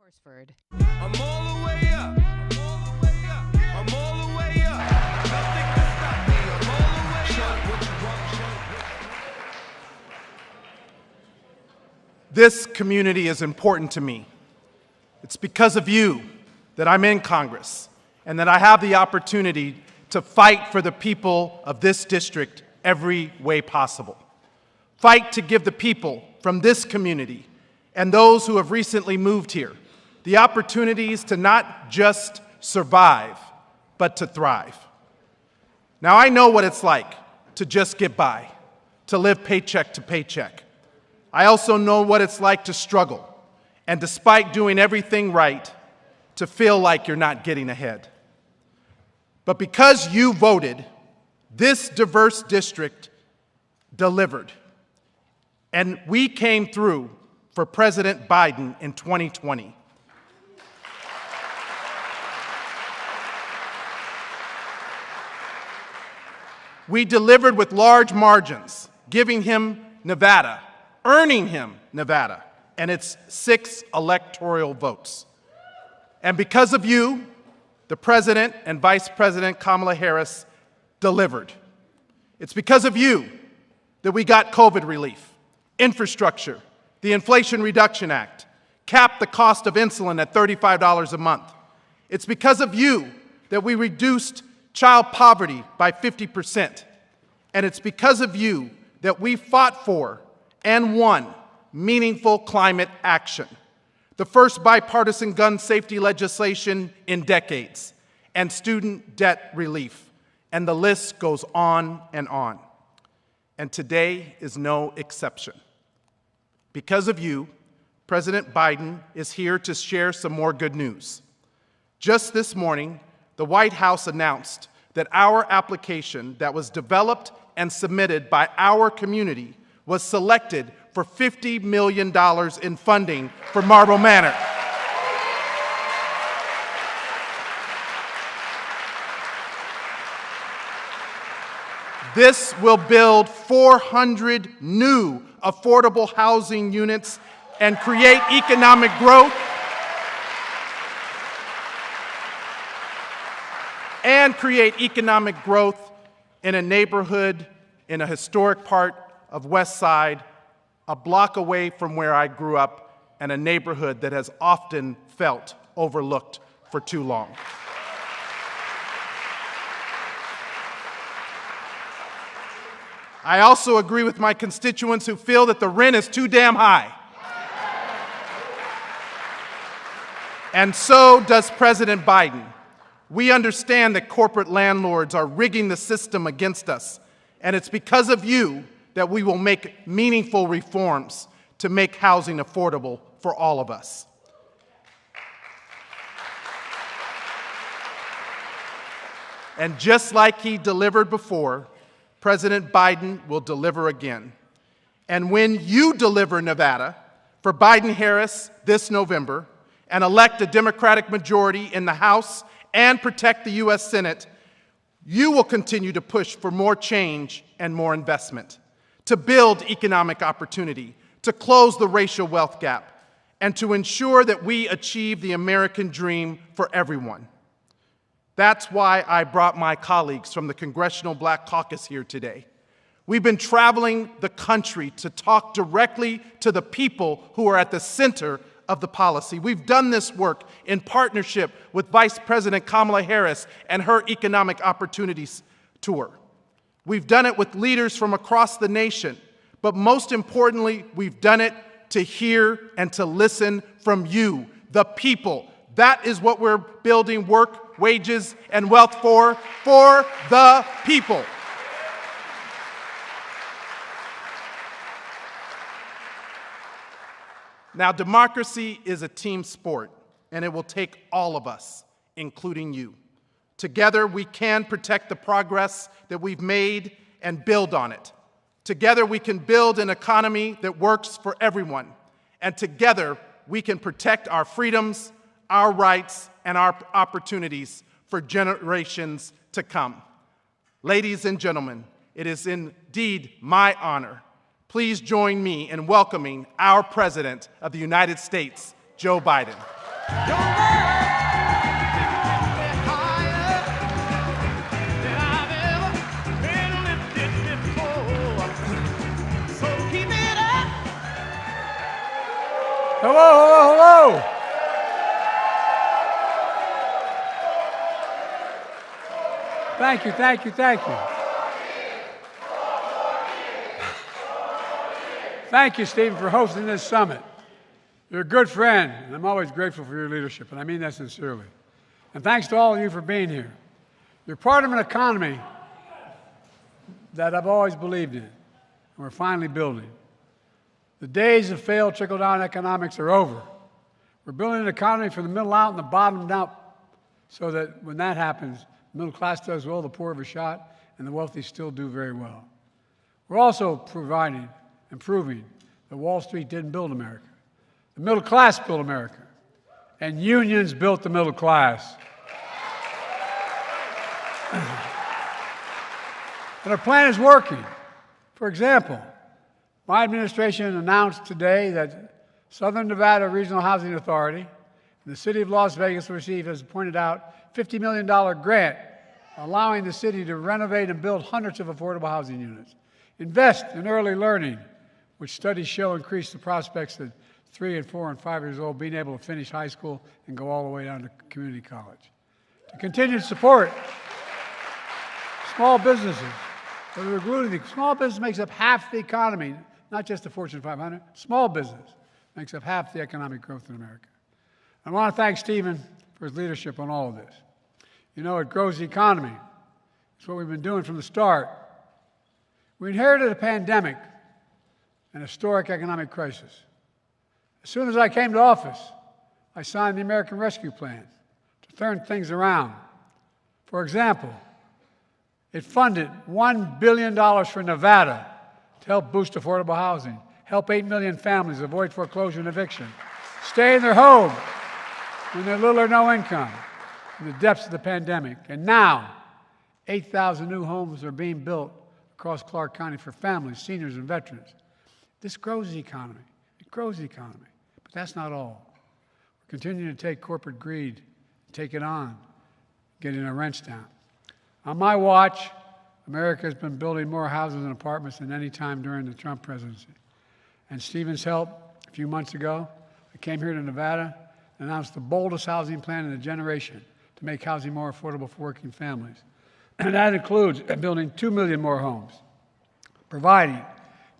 Horsford. I'm all the way up. I'm all the way up. I'm all the way up. Nothing can stop me. I'm all the way up. What you want? This community is important to me. It's because of you that I'm in Congress and that I have the opportunity to fight for the people of this district every way possible. Fight to give the people from this community and those who have recently moved here the opportunities to not just survive, but to thrive. Now, I know what it's like to just get by, to live paycheck to paycheck. I also know what it's like to struggle, and despite doing everything right, to feel like you're not getting ahead. But because you voted, this diverse district delivered. And we came through for President Biden in 2020. We delivered with large margins, giving him Nevada, earning him Nevada, and its 6 electoral votes. And because of you, the President and Vice President Kamala Harris delivered. It's because of you that we got COVID relief, infrastructure, the Inflation Reduction Act, capped the cost of insulin at $35 a month. It's because of you that we reduced child poverty by 50%. And it's because of you that we fought for and won meaningful climate action, the first bipartisan gun safety legislation in decades, and student debt relief. And the list goes on and on. And today is no exception. Because of you, President Biden is here to share some more good news. Just this morning, the White House announced that our application that was developed and submitted by our community was selected for $50 million in funding for Marble Manor. This will build 400 new affordable housing units and create economic growth in a neighborhood in a historic part of West Side, a block away from where I grew up, and a neighborhood that has often felt overlooked for too long. I also agree with my constituents who feel that the rent is too damn high. And so does President Biden. We understand that corporate landlords are rigging the system against us, and it's because of you that we will make meaningful reforms to make housing affordable for all of us. And just like he delivered before, President Biden will deliver again. And when you deliver Nevada for Biden-Harris this November and elect a Democratic majority in the House and protect the U.S. Senate, you will continue to push for more change and more investment, to build economic opportunity, to close the racial wealth gap, and to ensure that we achieve the American dream for everyone. That's why I brought my colleagues from the Congressional Black Caucus here today. We've been traveling the country to talk directly to the people who are at the center of the policy. We've done this work in partnership with Vice President Kamala Harris and her Economic Opportunities Tour. We've done it with leaders from across the nation, but most importantly, we've done it to hear and to listen from you, the people. That is what we're building work, wages, and wealth for the people. Now, democracy is a team sport, and it will take all of us, including you. Together, we can protect the progress that we've made and build on it. Together, we can build an economy that works for everyone. And together, we can protect our freedoms, our rights, and our opportunities for generations to come. Ladies and gentlemen, it is indeed my honor. Please join me in welcoming our President of the United States, Joe Biden. Your love lifted me higher than I've ever been lifted before. So keep it up. Hello, hello, hello. Thank you, thank you, thank you. Thank you, Stephen, for hosting this summit. You're a good friend, and I'm always grateful for your leadership, and I mean that sincerely. And thanks to all of you for being here. You're part of an economy that I've always believed in, and we're finally building. The days of failed trickle-down economics are over. We're building an economy from the middle out and the bottom up, so that when that happens, the middle class does well, the poor have a shot, and the wealthy still do very well. We're also providing and proving that Wall Street didn't build America. The middle class built America, and unions built the middle class. And our plan is working. For example, my administration announced today that Southern Nevada Regional Housing Authority and the City of Las Vegas will receive, as pointed out, $50 million grant, allowing the city to renovate and build hundreds of affordable housing units. Invest in early learning, which studies show increase the prospects of 3 and 4 and 5 years old being able to finish high school and go all the way down to community college. To continue to support small businesses. Small business makes up half the economy, not just the Fortune 500. Small business makes up half the economic growth in America. I want to thank Stephen for his leadership on all of this. You know, it grows the economy. It's what we've been doing from the start. We inherited a pandemic, an historic economic crisis. As soon as I came to office, I signed the American Rescue Plan to turn things around. For example, it funded $1 billion for Nevada to help boost affordable housing, help 8 million families avoid foreclosure and eviction, stay in their home when they're little or no income in the depths of the pandemic. And now, 8,000 new homes are being built across Clark County for families, seniors, and veterans. This grows the economy. It grows the economy. But that's not all. We're continuing to take corporate greed, take it on, getting our rents down. On my watch, America has been building more houses and apartments than any time during the Trump presidency. And Stephen's help, a few months ago, I came here to Nevada and announced the boldest housing plan in a generation to make housing more affordable for working families. And that includes building 2 million more homes, providing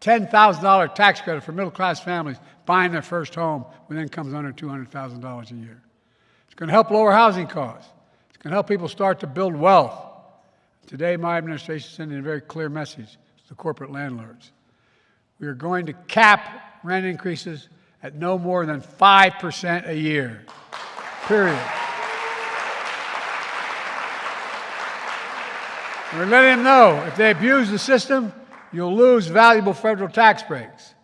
$10,000 tax credit for middle-class families buying their first home with incomes under $200,000 a year. It's going to help lower housing costs. It's going to help people start to build wealth. Today, my administration is sending a very clear message to the corporate landlords. We are going to cap rent increases at no more than 5% a year, period. We're letting them know if they abuse the system, you'll lose valuable federal tax breaks.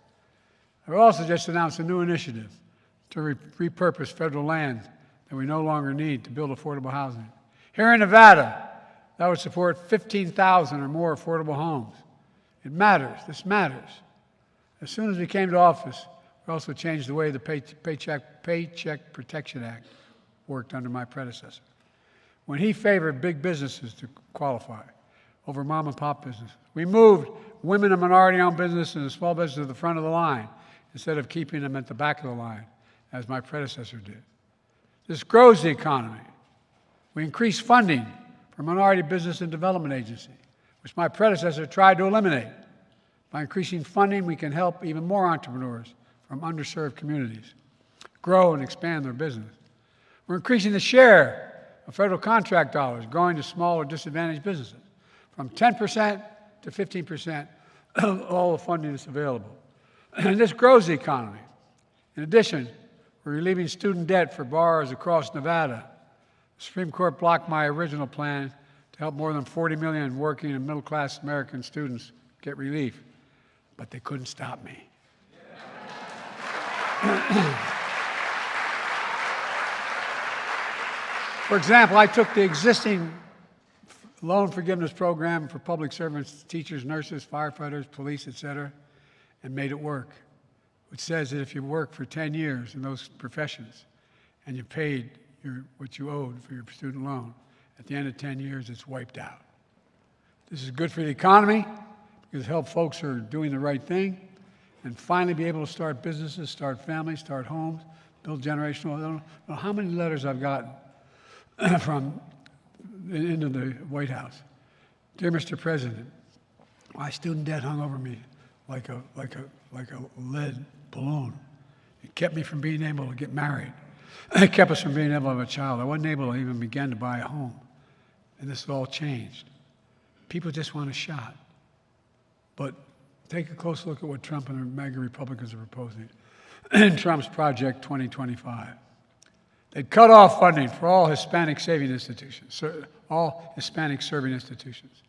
I've also just announced a new initiative to repurpose federal land that we no longer need to build affordable housing. Here in Nevada, that would support 15,000 or more affordable homes. It matters. This matters. As soon as we came to office, we also changed the way the Paycheck Protection Act worked under my predecessor. When he favored big businesses to qualify over mom-and-pop businesses, we moved women and minority-owned businesses and small businesses to the front of the line instead of keeping them at the back of the line, as my predecessor did. This grows the economy. We increase funding for Minority Business and Development Agency, which my predecessor tried to eliminate. By increasing funding, we can help even more entrepreneurs from underserved communities grow and expand their business. We're increasing the share of federal contract dollars going to small or disadvantaged businesses from 10% to 15% of all the funding that's available. And this grows the economy. In addition, we're relieving student debt for borrowers across Nevada. The Supreme Court blocked my original plan to help more than 40 million working and middle-class American students get relief, but they couldn't stop me. For example, I took the existing loan forgiveness program for public servants, teachers, nurses, firefighters, police, etc., and made it work, which says that if you work for 10 years in those professions and you paid what you owed for your student loan, at the end of 10 years, it's wiped out. This is good for the economy because it helps folks who are doing the right thing and finally be able to start businesses, start families, start homes, build generational. I don't know how many letters I've gotten from into the White House. Dear Mr. President, my student debt hung over me like a lead balloon. It kept me from being able to get married. It kept us from being able to have a child. I wasn't able to even begin to buy a home. And this has all changed. People just want a shot. But take a close look at what Trump and the MAGA Republicans are proposing in Trump's Project 2025. They'd cut off funding for all Hispanic saving institutions, all Hispanic serving institutions,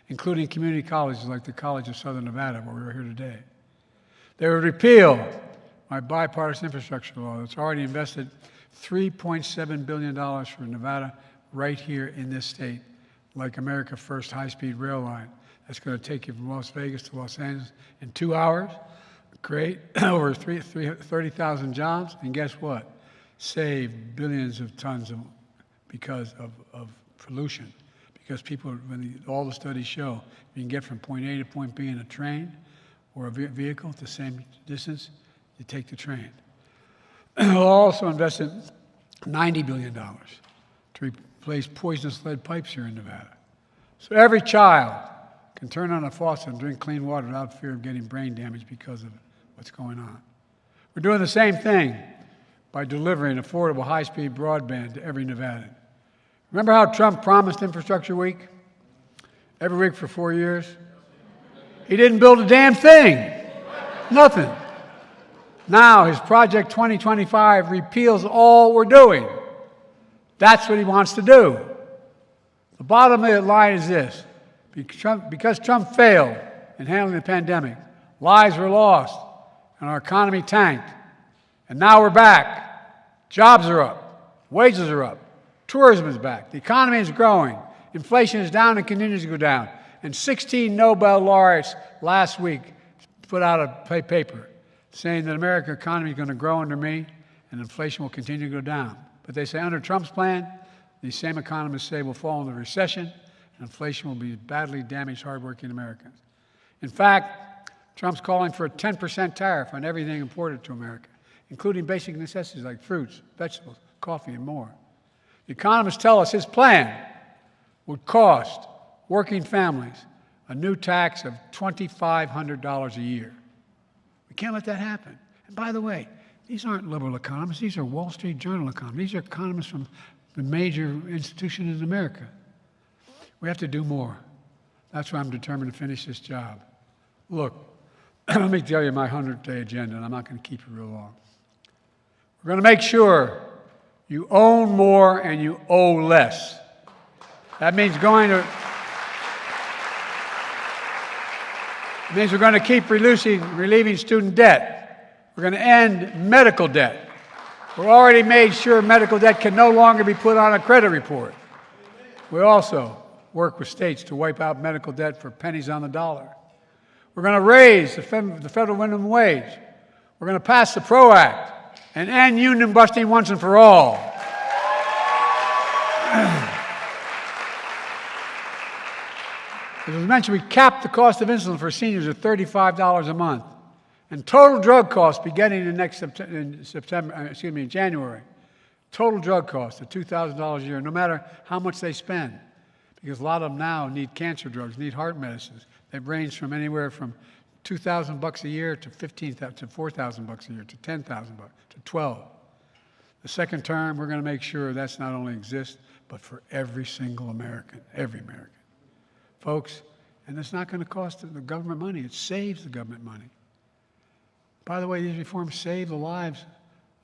including community colleges like the College of Southern Nevada, where we're here today. They would repeal my bipartisan infrastructure law that's already invested $3.7 billion for Nevada right here in this state, like America's first high-speed rail line. That's going to take you from Las Vegas to Los Angeles in 2 hours, create over 30,000 jobs, and guess what? Save billions of tons because of pollution. Because people, all the studies show, you can get from point A to point B in a train or a vehicle at the same distance, you take the train. We'll also invest in $90 billion to replace poisonous lead pipes here in Nevada. So every child can turn on a faucet and drink clean water without fear of getting brain damage because of what's going on. We're doing the same thing by delivering affordable high-speed broadband to every Nevadan. Remember how Trump promised Infrastructure Week? Every week for 4 years? He didn't build a damn thing. Nothing. Now his Project 2025 repeals all we're doing. That's what he wants to do. The bottom of the line is this. Because Trump failed in handling the pandemic, lives were lost, and our economy tanked. And now we're back. Jobs are up. Wages are up. Tourism is back. The economy is growing. Inflation is down and continues to go down. And 16 Nobel laureates last week put out a paper saying that America's economy is going to grow under me and inflation will continue to go down. But they say under Trump's plan, these same economists say we'll fall into recession and inflation will be badly damage hardworking Americans. In fact, Trump's calling for a 10% tariff on everything imported to America, including basic necessities like fruits, vegetables, coffee, and more. The economists tell us his plan would cost working families a new tax of $2,500 a year. We can't let that happen. And by the way, these aren't liberal economists. These are Wall Street Journal economists. These are economists from the major institutions in America. We have to do more. That's why I'm determined to finish this job. Look, let me tell you my 100-day agenda, and I'm not going to keep it real long. We're going to make sure you own more and you owe less. That means we're going to keep relieving student debt. We're going to end medical debt. We've already made sure medical debt can no longer be put on a credit report. We also work with states to wipe out medical debt for pennies on the dollar. We're going to raise the federal minimum wage. We're going to pass the PRO Act and end union busting once and for all. As was mentioned, we capped the cost of insulin for seniors at $35 a month. And total drug costs beginning in January, total drug costs of $2,000 a year, no matter how much they spend. Because a lot of them now need cancer drugs, need heart medicines. They range from anywhere from $2,000 a year to $4,000 a year to $10,000 to $12,000. The second term, we're going to make sure that's not only exists, but for every single American, every American. Folks, and it's not going to cost the government money. It saves the government money. By the way, these reforms save the lives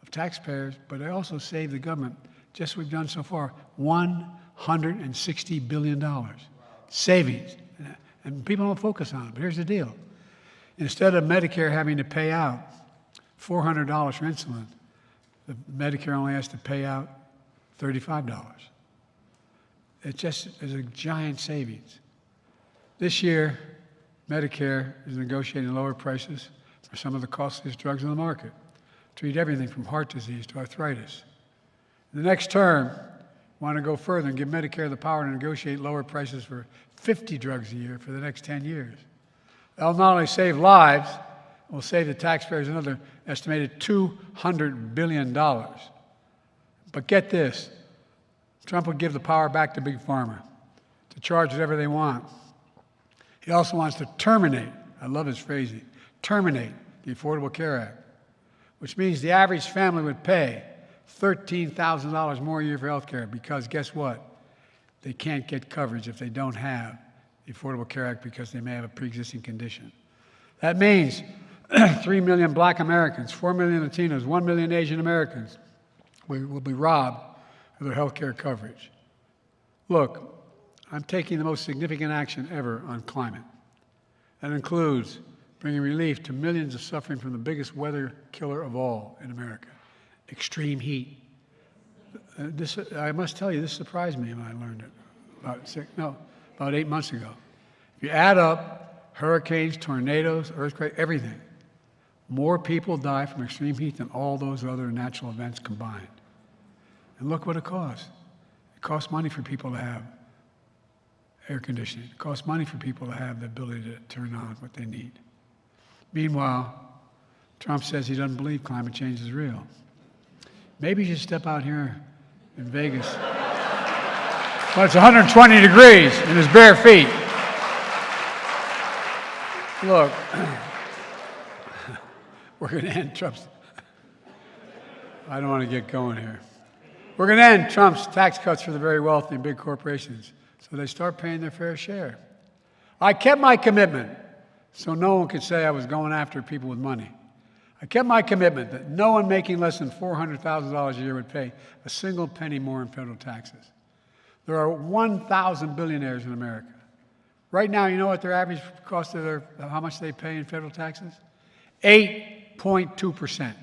of taxpayers, but they also save the government, just as we've done so far, $160 billion. Savings. And people don't focus on it, but here's the deal. Instead of Medicare having to pay out $400 for insulin, the Medicare only has to pay out $35. It just is a giant savings. This year, Medicare is negotiating lower prices for some of the costliest drugs on the market. Treat everything from heart disease to arthritis. The next term, want to go further and give Medicare the power to negotiate lower prices for 50 drugs a year for the next 10 years. That'll not only save lives, it will save the taxpayers another estimated $200 billion. But get this, Trump will give the power back to Big Pharma to charge whatever they want. He also wants to terminate, I love his phrasing, terminate the Affordable Care Act, which means the average family would pay $13,000 more a year for health care because guess what? They can't get coverage if they don't have the Affordable Care Act because they may have a pre-existing condition. That means 3 million black Americans, 4 million Latinos, 1 million Asian Americans will be robbed of their health care coverage. Look, I'm taking the most significant action ever on climate. That includes bringing relief to millions of suffering from the biggest weather killer of all in America, extreme heat. I must tell you, this surprised me when I learned it about 8 months ago. If you add up hurricanes, tornadoes, earthquakes, everything, more people die from extreme heat than all those other natural events combined. And look what it costs. It costs money for people to have air conditioning. It costs money for people to have the ability to turn on what they need. Meanwhile, Trump says he doesn't believe climate change is real. Maybe you should step out here in Vegas. Well, it's 120 degrees in his bare feet. Look, we're going to end Trump's... I don't want to get going here. We're going to end Trump's tax cuts for the very wealthy and big corporations so they start paying their fair share. I kept my commitment so no one could say I was going after people with money. I kept my commitment that no one making less than $400,000 a year would pay a single penny more in federal taxes. There are 1,000 billionaires in America. Right now, you know what their average cost of how much they pay in federal taxes? 8.2%.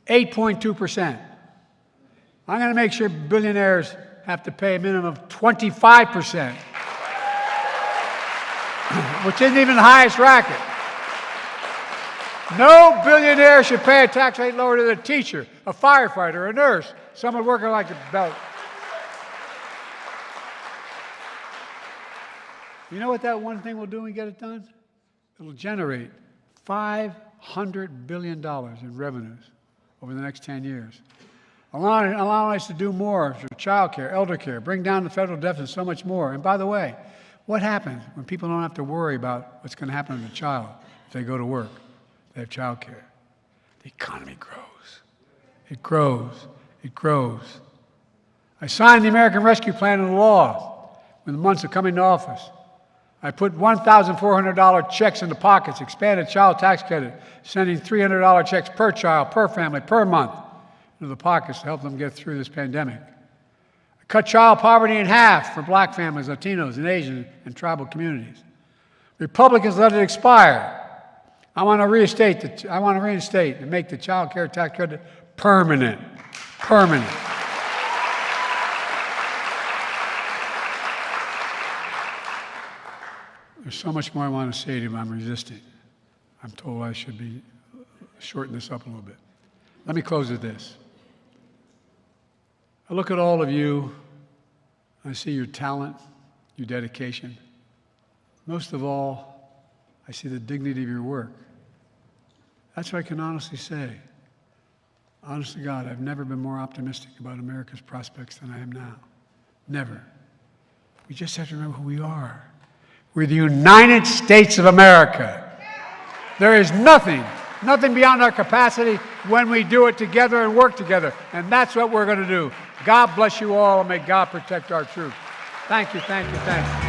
8.2%. I'm going to make sure billionaires have to pay a minimum of 25%, which isn't even the highest racket. No billionaire should pay a tax rate lower than a teacher, a firefighter, a nurse, someone working like a belt. You know what that one thing will do when we get it done? It'll generate $500 billion in revenues over the next 10 years. Allowing us to do more for child care, elder care, bring down the federal deficit, so much more. And by the way, what happens when people don't have to worry about what's going to happen to the child if they go to work? They have child care. The economy grows. It grows. It grows. I signed the American Rescue Plan into law in the months of coming to office. I put $1,400 checks into pockets, expanded child tax credit, sending $300 checks per child, per family, per month into the pockets to help them get through this pandemic. I cut child poverty in half for black families, Latinos, and Asian and tribal communities. Republicans let it expire. I want to reinstate and make the child care tax credit permanent. Permanent. There's so much more I want to say to you, but I'm resisting. I'm told I should shorten this up a little bit. Let me close with this. I look at all of you, I see your talent, your dedication. Most of all, I see the dignity of your work. That's what I can honestly say. Honest to God, I've never been more optimistic about America's prospects than I am now. Never. We just have to remember who we are. We're the United States of America. There is nothing beyond our capacity when we do it together and work together. And that's what we're going to do. God bless you all, and may God protect our troops. Thank you, thank you, thank you.